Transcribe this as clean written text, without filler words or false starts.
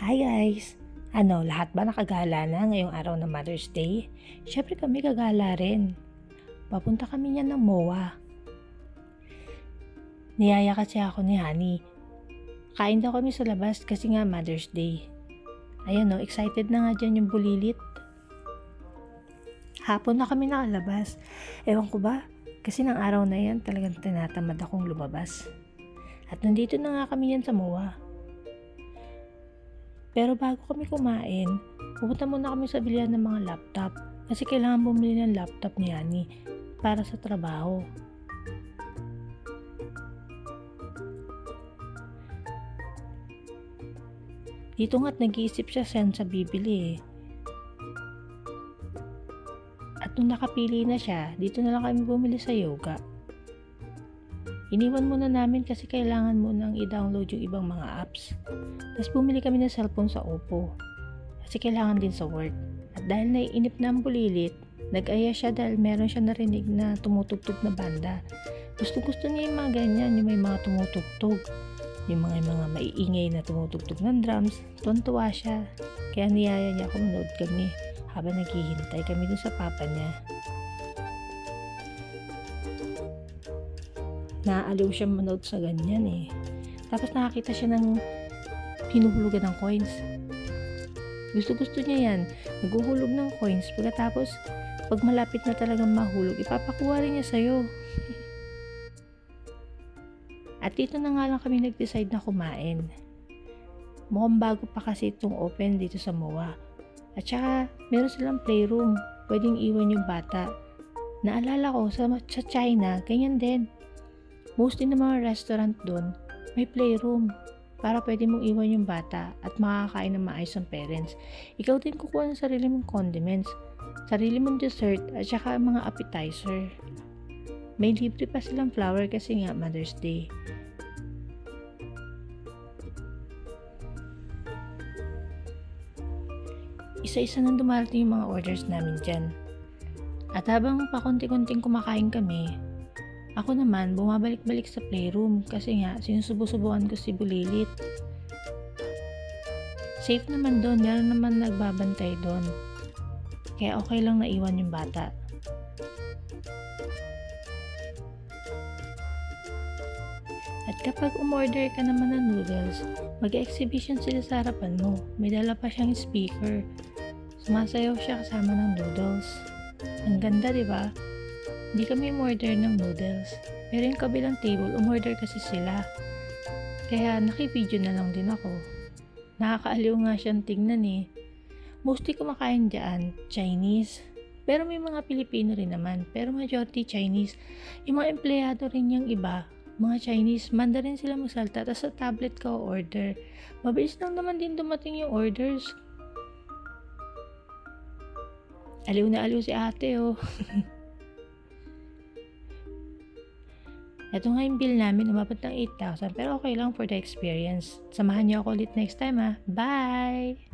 Hi guys! Lahat ba nakagala na ngayong araw ng Mother's Day? Syempre kami gagala rin. Papunta kami niyan ng MOA. Niyaya kasi ako ni Honey. Kain daw kami sa labas kasi nga Mother's Day. Ayan excited na nga dyan yung bulilit. Hapon na kami nakalabas. Ewan ko ba, kasi ng araw na yan talagang tinatamad akong lumabas. At nandito na nga kami yan sa MOA. Pero bago kami kumain, pupunta muna kami sa bilihan ng mga laptop kasi kailangan bumili ng laptop ni Honey para sa trabaho. Dito nga't nag-iisip siya saan sa bibili At nung nakapili na siya, dito na lang kami bumili sa yoga. Iniwan muna namin kasi kailangan munang i-download yung ibang mga apps. Tapos bumili kami ng cellphone sa Oppo. Kasi kailangan din sa work. At dahil naiinip na ang bulilit, nag-aya siya dahil meron siya narinig na tumutugtog na banda. Gusto niya yung mga ganyan, yung may mga tumutugtog. Yung mga maiingay na tumutugtog ng drums. Tuwan-tuwa siya. Kaya niyaya niya ako manood kami habang naghihintay kami dun sa papa niya. Naaaliw siya manood sa ganyan Tapos nakakita siya ng hinuhulugan ng coins. Gusto niya yan. Naghuhulog ng coins. Pagkatapos, pag malapit na talagang mahulog, ipapakuha rin niya sa'yo. At dito na nga lang kami nag-decide na kumain. Mukhang bago pa kasi itong open dito sa MOA. At saka, meron silang playroom. Pwedeng iwan yung bata. Naalala ko, sa China, ganyan din. Mostly ng mga restaurant doon, may playroom para pwede mong iwan yung bata at makakain ng maayos ang parents. Ikaw din kukuha ng sarili mong condiments, sarili mong dessert at saka mga appetizer. May libre pa silang flower kasi nga Mother's Day. Isa-isa nang dumarating yung mga orders namin dyan. At habang pakunti-kunting kumakain kami, ako naman, bumabalik-balik sa playroom kasi nga, sinusubo-subuan ko si Bulilit. Safe naman doon, meron naman nagbabantay doon. Kaya okay lang naiwan yung bata. At kapag umorder ka naman ng noodles, mag-exhibition sila sa harapan mo. May dala pa siyang speaker. Sumasayaw siya kasama ng noodles. Ang ganda, di ba? Hindi kami umorder ng noodles. Pero yung kabilang table, umorder kasi sila. Kaya naki-video na lang din ako. Nakakaaliw nga siyang tignan Mostly kumakain dyan, Chinese. Pero may mga Pilipino rin naman. Pero majority Chinese. Yung mga empleyado rin yung iba, mga Chinese, Mandarin sila magsalta. Tapos sa tablet ka order. Mabilis lang naman din dumating yung orders. Aliw na aliw si ate Ito nga yung bill namin, umabot ng 8,000 pero okay lang for the experience. Samahan niyo ako ulit next time Bye!